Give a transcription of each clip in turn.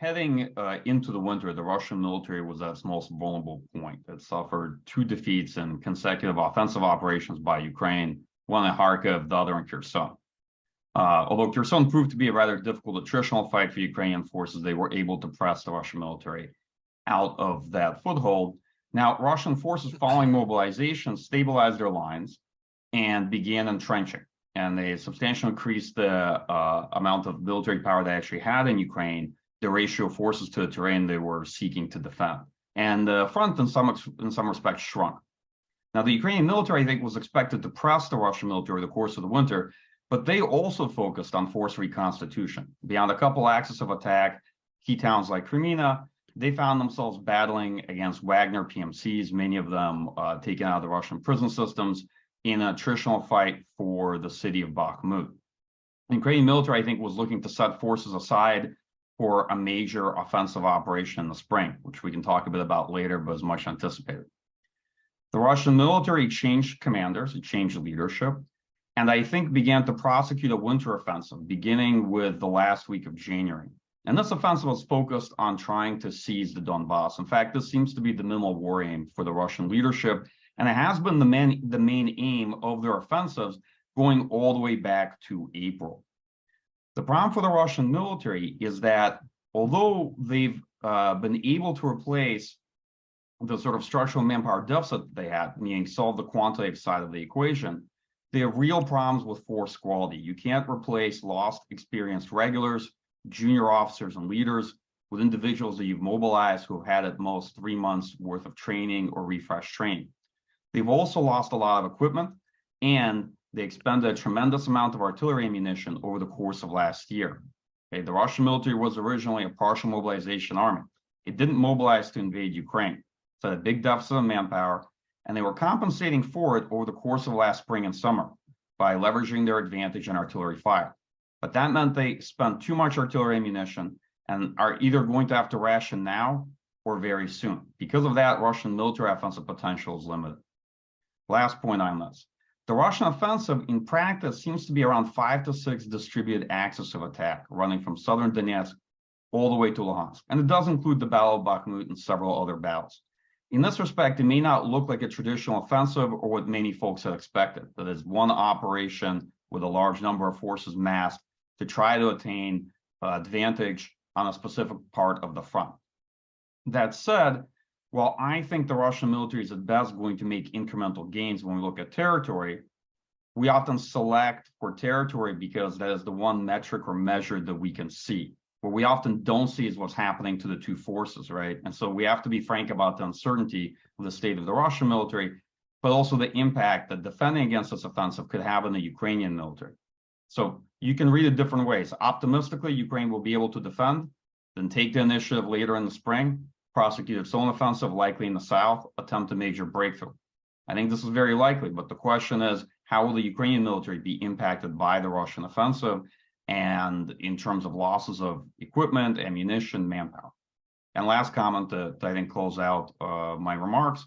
heading into the winter, the Russian military was at its most vulnerable point. It suffered 2 defeats in consecutive offensive operations by Ukraine, one in Kharkiv, the other in Kherson. Although Kherson proved to be a rather difficult attritional fight for Ukrainian forces, they were able to press the Russian military out of that foothold. Now, Russian forces following mobilization stabilized their lines and began entrenching. And they substantially increased the amount of military power they actually had in Ukraine, the ratio of forces to the terrain they were seeking to defend. And the front, in some respects, shrunk. Now, the Ukrainian military, I think, was expected to press the Russian military over the course of the winter, but they also focused on force reconstitution. Beyond a couple axes of attack, key towns like Crimea, they found themselves battling against Wagner PMCs, many of them taken out of the Russian prison systems, in an attritional fight for the city of Bakhmut. The Ukrainian military, I think, was looking to set forces aside for a major offensive operation in the spring, which we can talk a bit about later, but is much anticipated. The Russian military changed commanders, it changed leadership, and I think began to prosecute a winter offensive, beginning with the last week of January. And this offensive was focused on trying to seize the Donbass. In fact, this seems to be the minimal war aim for the Russian leadership, and it has been the main aim of their offensives going all the way back to April. The problem for the Russian military is that although they've been able to replace the sort of structural manpower deficit that they had, meaning solve the quantitative side of the equation, they have real problems with force quality. You can't replace lost experienced regulars, junior officers, and leaders with individuals that you've mobilized who have had at most 3 months worth of training or refresh training. They've also lost a lot of equipment, and they expended a tremendous amount of artillery ammunition over the course of last year. Okay, the Russian military was originally a partial mobilization army. It didn't mobilize to invade Ukraine. So had a big deficit of manpower, and they were compensating for it over the course of last spring and summer by leveraging their advantage in artillery fire. But that meant they spent too much artillery ammunition and are either going to have to ration now or very soon. Because of that, Russian military offensive potential is limited. Last point on this. The Russian offensive in practice seems to be around 5 to 6 distributed axes of attack, running from southern Donetsk all the way to Luhansk. And it does include the Battle of Bakhmut and several other battles. In this respect, it may not look like a traditional offensive or what many folks had expected, that is one operation with a large number of forces massed to try to attain advantage on a specific part of the front. That said, while I think the Russian military is at best going to make incremental gains when we look at territory, we often select for territory because that is the one metric or measure that we can see. What we often don't see is what's happening to the two forces, right? And so we have to be frank about the uncertainty of the state of the Russian military, but also the impact that defending against this offensive could have on the Ukrainian military. So you can read it different ways. Optimistically, Ukraine will be able to defend, then take the initiative later in the spring, prosecute its own offensive, likely in the south, attempt a major breakthrough. I think this is very likely, but the question is, how will the Ukrainian military be impacted by the Russian offensive, and in terms of losses of equipment, ammunition, manpower? And last comment to, I think, close out my remarks.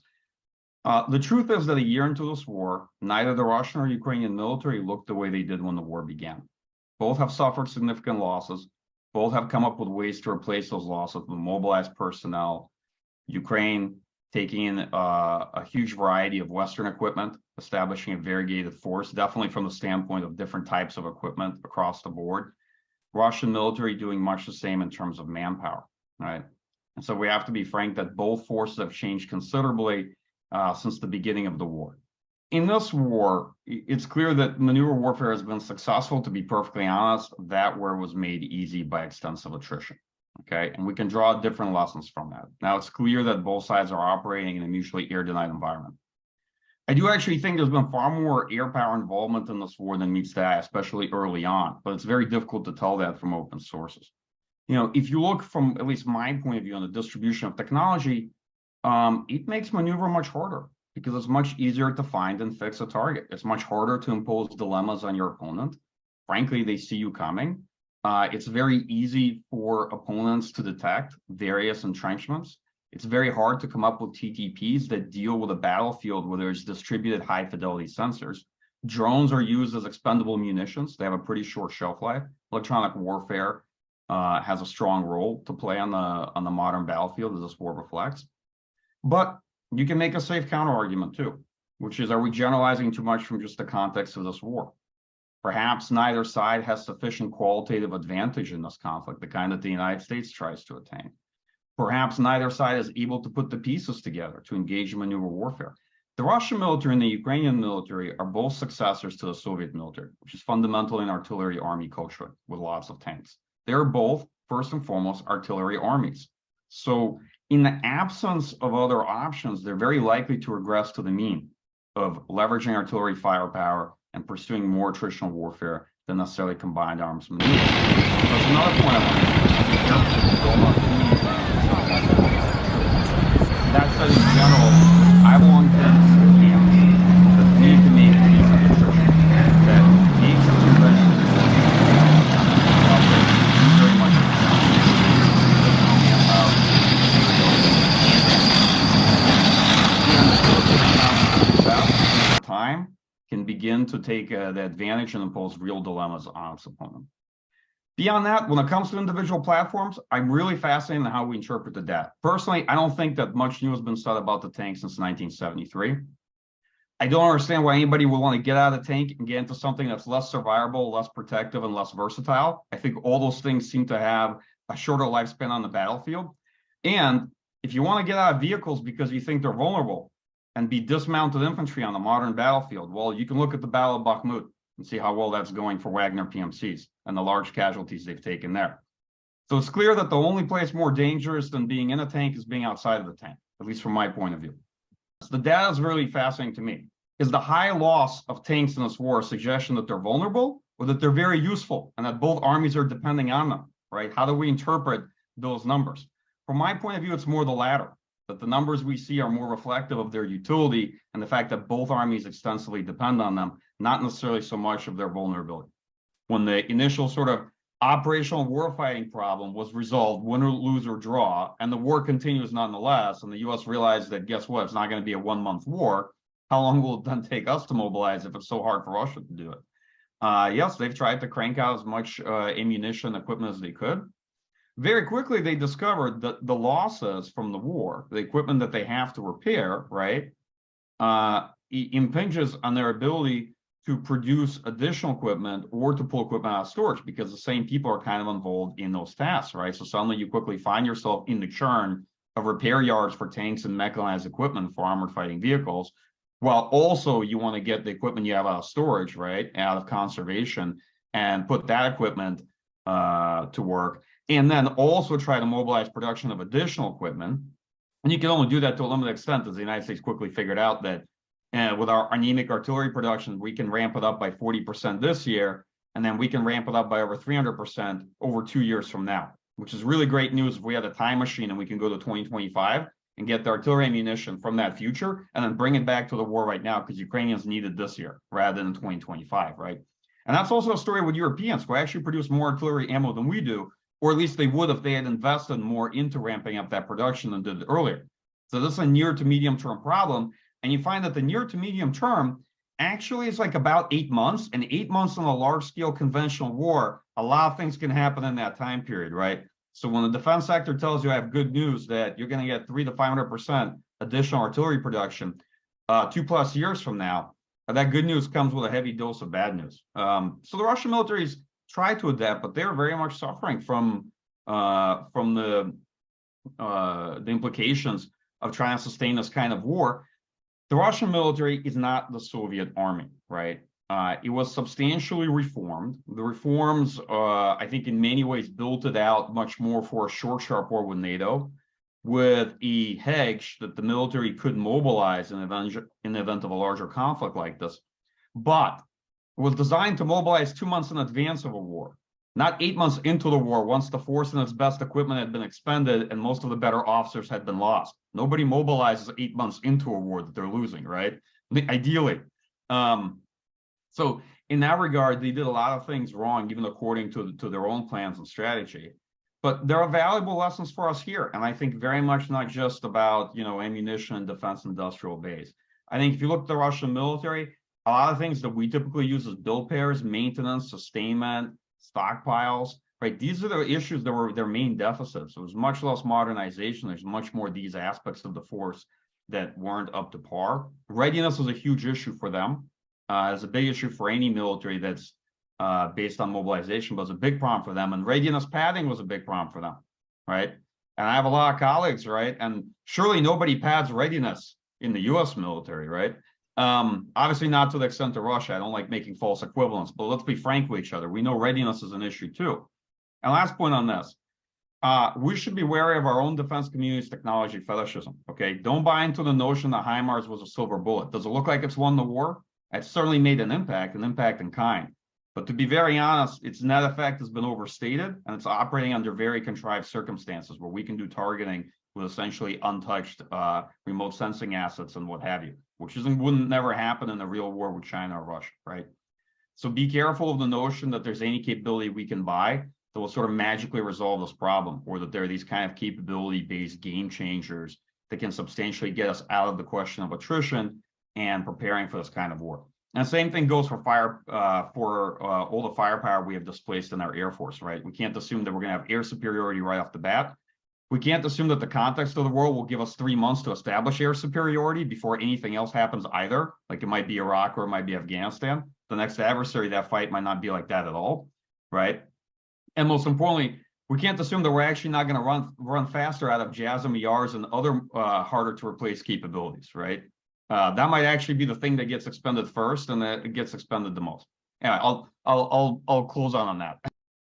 The truth is that a year into this war, neither the Russian or Ukrainian military looked the way they did when the war began. Both have suffered significant losses. Both have come up with ways to replace those losses with mobilized personnel. Ukraine taking in a huge variety of Western equipment, establishing a variegated force, definitely from the standpoint of different types of equipment across the board. Russian military doing much the same in terms of manpower, right? And so we have to be frank that both forces have changed considerably since the beginning of the war. In this war, it's clear that maneuver warfare has been successful. To be perfectly honest, that war was made easy by extensive attrition. Okay, and we can draw different lessons from that. Now, it's clear that both sides are operating in a mutually air-denied environment. I do actually think there's been far more air power involvement in this war than meets the eye, especially early on, but it's very difficult to tell that from open sources. You know, if you look from at least my point of view on the distribution of technology, it makes maneuver much harder because it's much easier to find and fix a target. It's much harder to impose dilemmas on your opponent. Frankly, they see you coming. It's very easy for opponents to detect various entrenchments. It's very hard to come up with TTPs that deal with a battlefield where there's distributed high fidelity sensors. Drones are used as expendable munitions. They have a pretty short shelf life. Electronic warfare has a strong role to play on the modern battlefield, as this war reflects. But you can make a safe counter argument too, which is, are we generalizing too much from just the context of this war? Perhaps neither side has sufficient qualitative advantage in this conflict, the kind that the United States tries to attain. Perhaps neither side is able to put the pieces together to engage in maneuver warfare. The Russian military and the Ukrainian military are both successors to the Soviet military, which is fundamentally an artillery army culture with lots of tanks. They're both, first and foremost, artillery armies. So in the absence of other options, they're very likely to regress to the mean of leveraging artillery firepower and pursuing more attritional warfare than necessarily combined arms maneuvers. That's another point I want to make. That said, in general, I've long been the camp that we need to make these attrition, that these conventions very much time can begin to take the advantage and impose real dilemmas on its opponent. Beyond that, when it comes to individual platforms, I'm really fascinated in how we interpret the data. Personally, I don't think that much new has been said about the tank since 1973. I don't understand why anybody would want to get out of the tank and get into something that's less survivable, less protective, and less versatile. I think all those things seem to have a shorter lifespan on the battlefield. And if you want to get out of vehicles because you think they're vulnerable and be dismounted infantry on the modern battlefield, well, you can look at the Battle of Bakhmut and see how well that's going for Wagner PMCs and the large casualties they've taken there. So it's clear that the only place more dangerous than being in a tank is being outside of the tank, at least from my point of view. So the data is really fascinating to me. Is the high loss of tanks in this war a suggestion that they're vulnerable or that they're very useful and that both armies are depending on them, right? How do we interpret those numbers? From my point of view, it's more the latter, that the numbers we see are more reflective of their utility and the fact that both armies extensively depend on them, not necessarily so much of their vulnerability. When the initial sort of operational warfighting problem was resolved, win or lose or draw, and the war continues nonetheless, and the US realized that, guess what, it's not going to be a 1-month war, how long will it then take us to mobilize if it's so hard for Russia to do it? Yes, they've tried to crank out as much ammunition equipment as they could. Very quickly, they discovered that the losses from the war, the equipment that they have to repair, right, impinges on their ability to produce additional equipment or to pull equipment out of storage, because the same people are kind of involved in those tasks, right? So suddenly you quickly find yourself in the churn of repair yards for tanks and mechanized equipment for armored fighting vehicles, while also you want to get the equipment you have out of storage, right, out of conservation, and put that equipment to work, and then also try to mobilize production of additional equipment. And you can only do that to a limited extent, as the United States quickly figured out that with our anemic artillery production, we can ramp it up by 40% this year, and then we can ramp it up by over 300% over 2 years from now, which is really great news if we had a time machine and we can go to 2025 and get the artillery ammunition from that future and then bring it back to the war right now, because Ukrainians need it this year rather than in 2025, right? And that's also a story with Europeans who actually produce more artillery ammo than we do, or at least they would if they had invested more into ramping up that production than did earlier. So this is a near to medium term problem. And you find that the near to medium term actually is like about 8 months, and 8 months in a large scale conventional war, a lot of things can happen in that time period, right? So when the defense sector tells you I have good news that you're going to get 300 to 500% additional artillery production 2+ years from now, that good news comes with a heavy dose of bad news. So the Russian military's tried to adapt, but they're very much suffering from the implications of trying to sustain this kind of war. The Russian military is not the Soviet army, right? It was substantially reformed. The reforms, I think, in many ways built it out much more for a short, sharp war with NATO, with a hedge that the military could mobilize in the event of a larger conflict like this. But it was designed to mobilize 2 months in advance of a war, not 8 months into the war, once the force and its best equipment had been expended and most of the better officers had been lost. Nobody mobilizes 8 months into a war that they're losing, right? Ideally. So in that regard, they did a lot of things wrong, even according to their own plans and strategy. But there are valuable lessons for us here. And I think very much not just about, ammunition and defense industrial base. I think if you look at the Russian military, a lot of things that we typically use as bill pairs, maintenance, sustainment, stockpiles, right? These are the issues that were their main deficits. It was much less modernization. There's much more these aspects of the force that weren't up to par. Readiness was a huge issue for them. It's a big issue for any military that's based on mobilization, but it's a big problem for them. And readiness padding was a big problem for them, right? And I have a lot of colleagues, right? And surely nobody pads readiness in the US military, right? Obviously not to the extent of Russia. I don't like making false equivalents, but let's be frank with each other. We know readiness is an issue too. And last point on this, we should be wary of our own defense community's technology fetishism, okay? Don't buy into the notion that HIMARS was a silver bullet. Does it look like it's won the war? It's certainly made an impact in kind. But to be very honest, its net effect has been overstated, and it's operating under very contrived circumstances where we can do targeting with essentially untouched remote sensing assets and what have you, which wouldn't never happen in a real war with China or Russia, right? So be careful of the notion that there's any capability we can buy that will sort of magically resolve this problem, or that there are these kind of capability-based game changers that can substantially get us out of the question of attrition and preparing for this kind of war. And the same thing goes for all the firepower we have displaced in our Air Force, right? We can't assume that we're going to have air superiority right off the bat. We can't assume that the context of the world will give us 3 months to establish air superiority before anything else happens either. Like it might be Iraq or it might be Afghanistan. The next adversary, that fight might not be like that at all, right? And most importantly, we can't assume that we're actually not going to run faster out of JASSM, ERs, and other harder to replace capabilities, right? That might actually be the thing that gets expended first and that it gets expended the most. Anyway, I'll close on that.